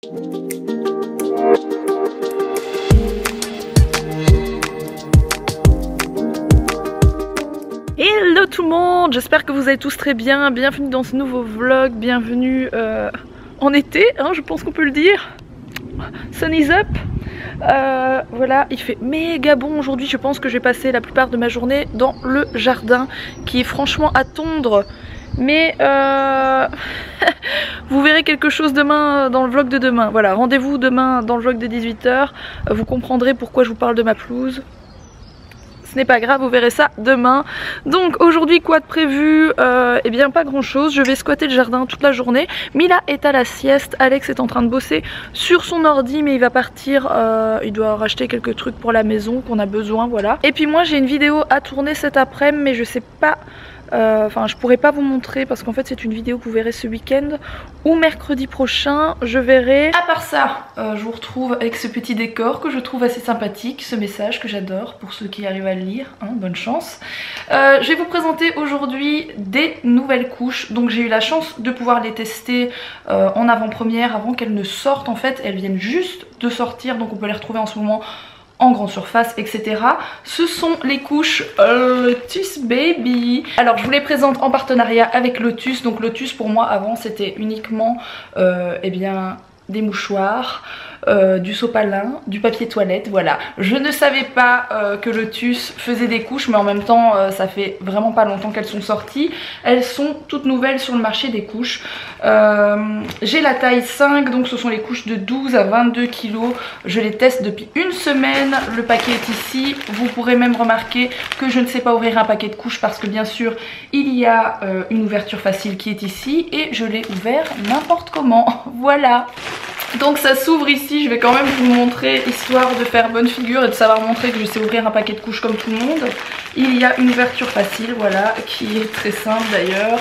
Hello tout le monde, j'espère que vous allez tous très bien. Bienvenue dans ce nouveau vlog, bienvenue en été, hein, je pense qu'on peut le dire. Sun is up. Voilà, il fait méga bon aujourd'hui. Je pense que je vais passer la plupart de ma journée dans le jardin qui est franchement à tondre. Mais vous verrez quelque chose demain dans le vlog de demain. Voilà, rendez-vous demain dans le vlog de 18 h. Vous comprendrez pourquoi je vous parle de ma pelouse. Ce n'est pas grave, vous verrez ça demain. Donc aujourd'hui, quoi de prévu? Eh bien pas grand chose, je vais squatter le jardin toute la journée. Mila est à la sieste, Alex est en train de bosser sur son ordi, mais il va partir, il doit racheter quelques trucs pour la maison qu'on a besoin, voilà. Et puis moi j'ai une vidéo à tourner cet après-midi, mais je sais pas... Enfin je pourrais pas vous montrer parce qu'en fait c'est une vidéo que vous verrez ce week-end ou mercredi prochain, je verrai. À part ça, je vous retrouve avec ce petit décor que je trouve assez sympathique, ce message que j'adore pour ceux qui arrivent à le lire, hein, bonne chance. Je vais vous présenter aujourd'hui des nouvelles couches, donc j'ai eu la chance de pouvoir les tester en avant-première avant qu'elles ne sortent. En fait elles viennent juste de sortir, donc on peut les retrouver en ce moment en grande surface, etc. Ce sont les couches Lotus Baby. Alors je vous les présente en partenariat avec Lotus. Donc Lotus pour moi avant c'était uniquement eh bien des mouchoirs, du sopalin, du papier toilette, voilà. Je ne savais pas que Lotus faisait des couches, mais en même temps ça fait vraiment pas longtemps qu'elles sont sorties. Elles sont toutes nouvelles sur le marché des couches. J'ai la taille 5, donc ce sont les couches de 12 à 22 kg. Je les teste depuis une semaine, le paquet est ici. Vous pourrez même remarquer que je ne sais pas ouvrir un paquet de couches parce que bien sûr il y a une ouverture facile qui est ici et je l'ai ouvert n'importe comment, voilà. Donc ça s'ouvre ici, je vais quand même vous montrer histoire de faire bonne figure et de savoir montrer que je sais ouvrir un paquet de couches comme tout le monde. Il y a une ouverture facile, voilà, qui est très simple d'ailleurs.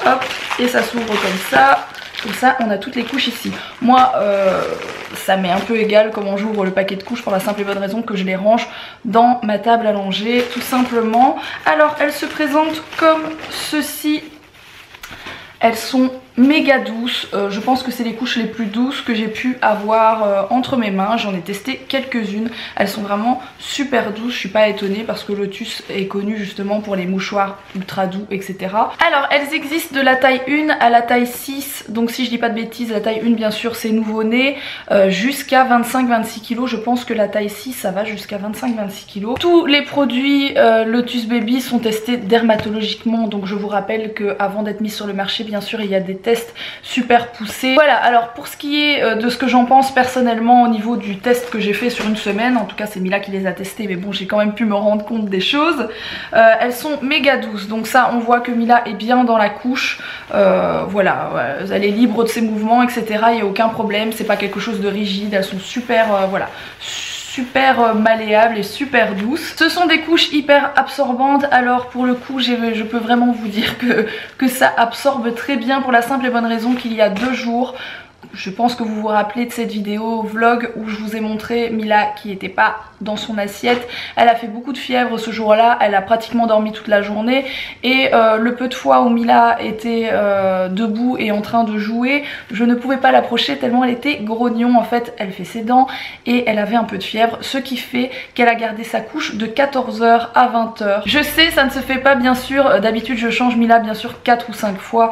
Hop, et ça s'ouvre comme ça. Comme ça on a toutes les couches ici. Moi ça m'est un peu égal comment j'ouvre le paquet de couches pour la simple et bonne raison que je les range dans ma table à langer tout simplement. Alors elles se présentent comme ceci. Elles sont méga douces, je pense que c'est les couches les plus douces que j'ai pu avoir entre mes mains. J'en ai testé quelques-unes, elles sont vraiment super douces. Je suis pas étonnée parce que Lotus est connu justement pour les mouchoirs ultra doux, etc. Alors elles existent de la taille 1 à la taille 6, donc si je dis pas de bêtises, la taille 1 bien sûr c'est nouveau-né, jusqu'à 25-26 kg. Je pense que la taille 6 ça va jusqu'à 25-26 kg. Tous les produits Lotus Baby sont testés dermatologiquement, donc je vous rappelle qu'avant d'être mis sur le marché bien sûr il y a des tests super poussés. Voilà, alors pour ce qui est de ce que j'en pense personnellement au niveau du test que j'ai fait sur une semaine, en tout cas c'est Mila qui les a testés, mais bon j'ai quand même pu me rendre compte des choses. Elles sont méga douces, donc ça on voit que Mila est bien dans la couche, voilà, elle est libre de ses mouvements, etc. Il n'y a aucun problème, c'est pas quelque chose de rigide, elles sont super, voilà, super malléables et super douces. Ce sont des couches hyper absorbantes, alors pour le coup je peux vraiment vous dire que ça absorbe très bien pour la simple et bonne raison qu'il y a 2 jours, je pense que vous vous rappelez de cette vidéo vlog où je vous ai montré Mila qui n'était pas dans son assiette. Elle a fait beaucoup de fièvre ce jour-là, elle a pratiquement dormi toute la journée et le peu de fois où Mila était debout et en train de jouer, je ne pouvais pas l'approcher tellement elle était grognon. En fait elle fait ses dents et elle avait un peu de fièvre, ce qui fait qu'elle a gardé sa couche de 14 h à 20 h. Je sais ça ne se fait pas bien sûr, d'habitude je change Mila bien sûr 4 ou 5 fois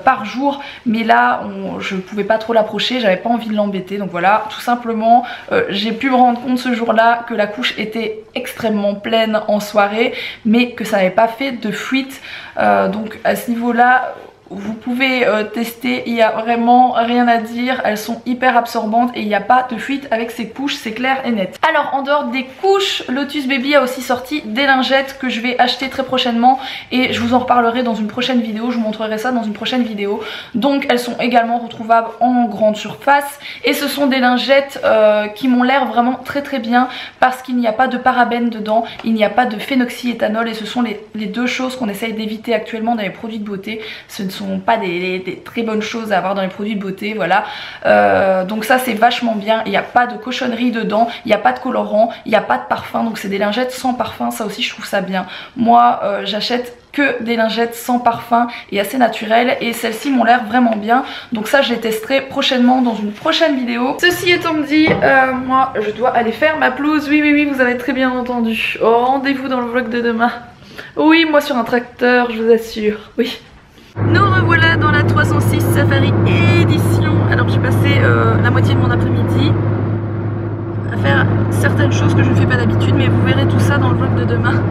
par jour, mais là je pouvais pas trop l'approcher, j'avais pas envie de l'embêter, donc voilà, tout simplement j'ai pu me rendre compte ce jour-là que la couche était extrêmement pleine en soirée, mais que ça n'avait pas fait de fuite, donc à ce niveau-là vous pouvez tester, il n'y a vraiment rien à dire, elles sont hyper absorbantes et il n'y a pas de fuite avec ces couches, c'est clair et net. Alors en dehors des couches, Lotus Baby a aussi sorti des lingettes que je vais acheter très prochainement et je vous en reparlerai dans une prochaine vidéo, je vous montrerai ça dans une prochaine vidéo. Donc elles sont également retrouvables en grande surface et ce sont des lingettes qui m'ont l'air vraiment très très bien parce qu'il n'y a pas de parabènes dedans, il n'y a pas de phénoxyéthanol et ce sont les deux choses qu'on essaye d'éviter actuellement dans les produits de beauté. Ce ne sont pas des très bonnes choses à avoir dans les produits de beauté, voilà. Donc ça c'est vachement bien, il n'y a pas de cochonnerie dedans, il n'y a pas de colorant, il n'y a pas de parfum, donc c'est des lingettes sans parfum, ça aussi je trouve ça bien. Moi j'achète que des lingettes sans parfum et assez naturelles, et celles-ci m'ont l'air vraiment bien, donc ça je les testerai prochainement dans une prochaine vidéo. Ceci étant dit, moi je dois aller faire ma pelouse. Oui, vous avez très bien entendu. Oh, rendez-vous dans le vlog de demain. Oui, moi sur un tracteur, je vous assure. Oui. Nous revoilà dans la 306 Safari édition. Alors j'ai passé la moitié de mon après-midi à faire certaines choses que je ne fais pas d'habitude, mais vous verrez tout ça dans le vlog de demain.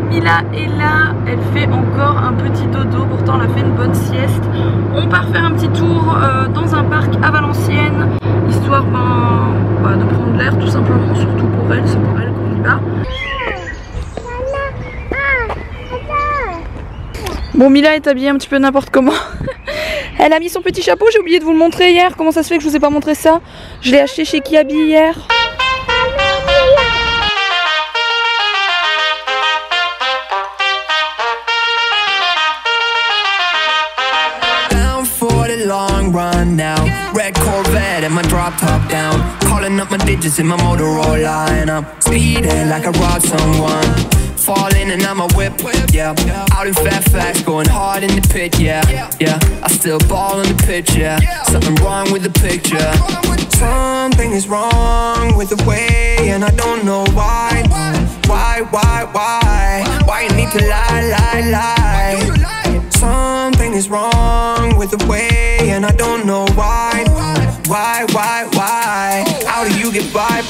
Mila est là, elle fait encore un petit dodo, pourtant elle a fait une bonne sieste. On part faire un petit tour dans un parc à Valenciennes, histoire de prendre l'air tout simplement, surtout pour elle, c'est pour elle qu'on y va. Bon, Mila est habillée un petit peu n'importe comment. Elle a mis son petit chapeau, j'ai oublié de vous le montrer hier. Comment ça se fait que je vous ai pas montré ça? Je l'ai acheté chez Kiabi hier. Run now, red Corvette and my drop top down, calling up my digits in my Motorola, and I'm speeding like I robbed someone, falling and I'm a whip, yeah, out in Fairfax, going hard in the pit, yeah, I still ball on the pitch, yeah, something wrong with the picture, something is wrong with the way, and I don't know why you need to lie, something is wrong with the way, and I don't know why, how do you get by,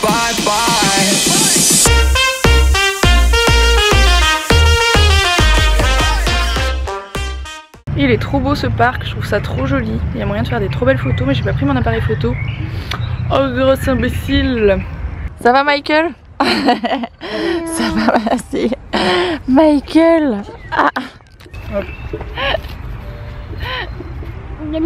Il est trop beau ce parc, je trouve ça trop joli. Il y a moyen de faire des trop belles photos, mais j'ai pas pris mon appareil photo. Oh grosse imbécile. Ça va Michael? Ça va, merci. Michael. Ah. Hop. Non.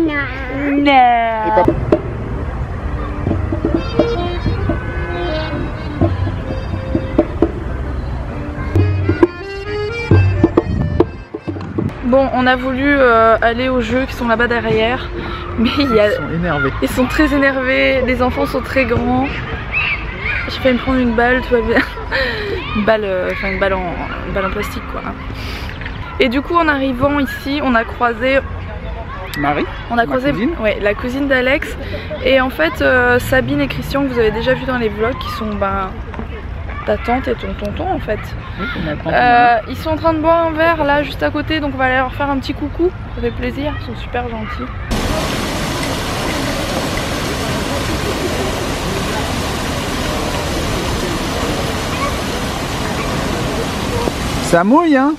Bon, on a voulu aller aux jeux qui sont là-bas derrière, mais ils sont énervés. Ils sont très énervés, les enfants sont très grands. J'ai failli me prendre une balle, tout va bien. Une balle en plastique quoi. Et du coup en arrivant ici, on a croisé Marie, la cousine d'Alex. Et en fait Sabine et Christian, que vous avez déjà vu dans les vlogs, qui sont ta tante et ton tonton en fait. Oui, ils sont en train de boire un verre là juste à côté, donc on va aller leur faire un petit coucou, ça fait plaisir, ils sont super gentils. Ça mouille hein.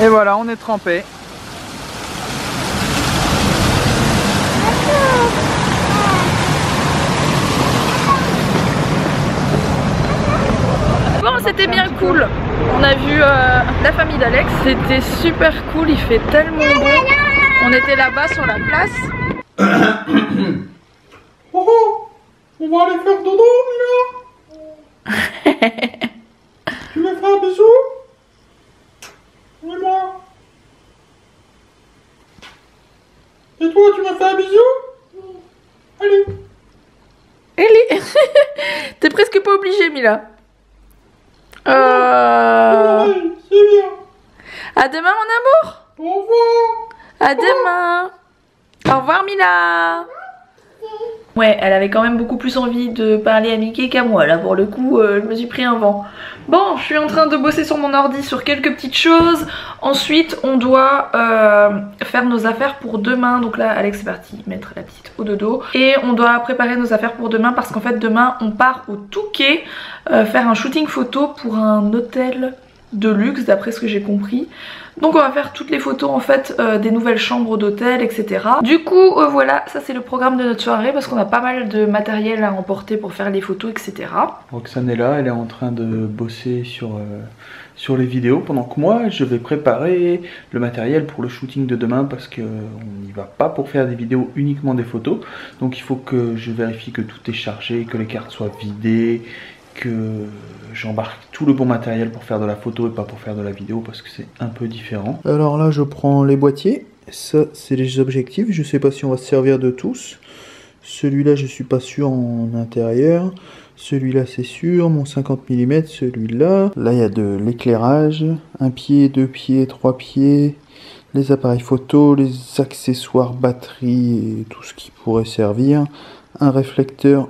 Et voilà, on est trempé. Bon, c'était bien cool. On a vu la famille d'Alex, c'était super cool, il fait tellement beau. On était là-bas sur la place. Oh, on va aller faire dodo, Mila. Tu veux faire un bisou? Et moi? Et toi, tu m'as fait un bisou? Allez. Allez. T'es presque pas obligé, Mila. Oui, c'est bien. À demain, mon amour. Au revoir. À demain. Au revoir, Mila. Ouais, elle avait quand même beaucoup plus envie de parler à Mickey qu'à moi. Là, pour le coup, je me suis pris un vent. Bon, je suis en train de bosser sur mon ordi sur quelques petites choses. Ensuite, on doit faire nos affaires pour demain. Donc là, Alex est parti mettre la petite au dodo. Et on doit préparer nos affaires pour demain parce qu'en fait, demain, on part au Touquet faire un shooting photo pour un hôtel de luxe d'après ce que j'ai compris. Donc on va faire toutes les photos en fait des nouvelles chambres d'hôtel, etc. Du coup voilà, ça c'est le programme de notre soirée parce qu'on a pas mal de matériel à emporter pour faire les photos, etc. Roxane est là, elle est en train de bosser sur les vidéos pendant que moi je vais préparer le matériel pour le shooting de demain parce qu'on n'y va pas pour faire des vidéos, uniquement des photos. Donc il faut que je vérifie que tout est chargé, que les cartes soient vidées, que j'embarque tout le bon matériel pour faire de la photo et pas pour faire de la vidéo parce que c'est un peu différent. Alors là je prends les boîtiers, ça c'est les objectifs, je sais pas si on va se servir de tous. Celui-là je suis pas sûr en intérieur, celui-là c'est sûr, mon 50 mm, celui-là. Là il y a de l'éclairage, un pied, deux pieds, trois pieds, les appareils photo, les accessoires batterie et tout ce qui pourrait servir, un réflecteur,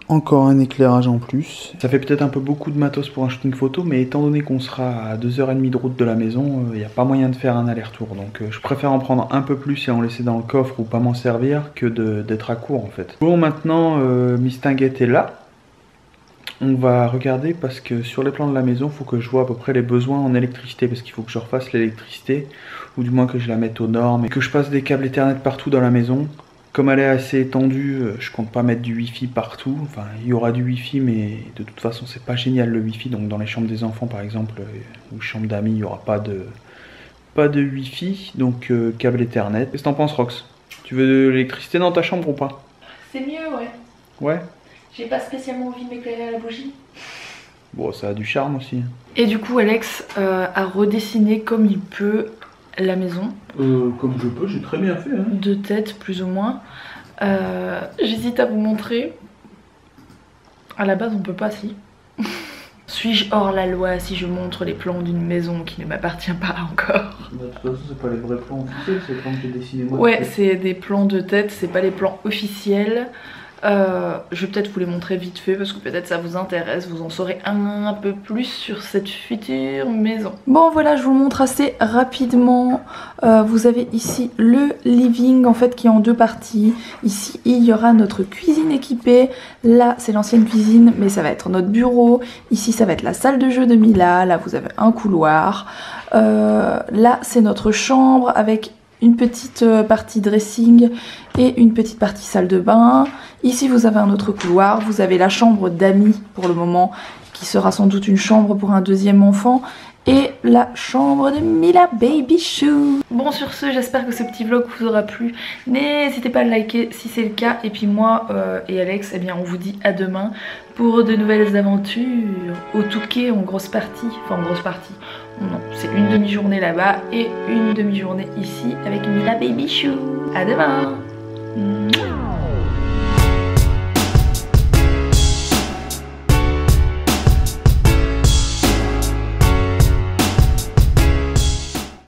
encore un éclairage en plus. Ça fait peut-être un peu beaucoup de matos pour un shooting photo, mais étant donné qu'on sera à 2h30 de route de la maison, il n'y a pas moyen de faire un aller-retour. Donc je préfère en prendre un peu plus et en laisser dans le coffre ou pas m'en servir que d'être à court en fait. Bon, maintenant Miss Tinguette est là. On va regarder parce que sur les plans de la maison, il faut que je vois à peu près les besoins en électricité parce qu'il faut que je refasse l'électricité ou du moins que je la mette aux normes et que je passe des câbles Ethernet partout dans la maison. Comme elle est assez étendue, je compte pas mettre du wifi partout. Enfin, il y aura du wifi, mais de toute façon, c'est pas génial le wifi. Donc, dans les chambres des enfants, par exemple, ou chambres d'amis, il y aura pas de wifi. Donc, câble Ethernet. Qu'est-ce que t'en penses, Rox? Tu veux de l'électricité dans ta chambre ou pas? C'est mieux, ouais. Ouais. J'ai pas spécialement envie de m'éclairer à la bougie. Bon, ça a du charme aussi. Et du coup, Alex a redessiné comme il peut la maison. Comme je peux, j'ai très bien fait. Hein. De tête, plus ou moins. J'hésite à vous montrer. À la base, on peut pas, si. Suis-je hors la loi si je montre les plans d'une maison qui ne m'appartient pas encore? De toute façon, c'est pas les vrais plans officiels, c'est les plans que j'ai dessinés moi. Ouais, c'est des plans de tête, c'est pas les plans officiels. Je vais peut-être vous les montrer vite fait parce que peut-être ça vous intéresse, vous en saurez un peu plus sur cette future maison. Bon voilà, je vous le montre assez rapidement. Vous avez ici le living en fait qui est en deux parties. Ici il y aura notre cuisine équipée. Là c'est l'ancienne cuisine mais ça va être notre bureau. Ici ça va être la salle de jeu de Mila. Là vous avez un couloir. Là c'est notre chambre avec une petite partie dressing et une petite partie salle de bain. Ici vous avez un autre couloir, vous avez la chambre d'amis pour le moment qui sera sans doute une chambre pour un deuxième enfant et la chambre de Mila Baby Chou. Bon sur ce, j'espère que ce petit vlog vous aura plu. N'hésitez pas à liker si c'est le cas et puis moi et Alex, eh bien on vous dit à demain pour de nouvelles aventures au Touquet en grosse partie, enfin en grosse partie. Non, c'est une demi-journée là-bas et une demi-journée ici avec Mila Baby Chou. À demain.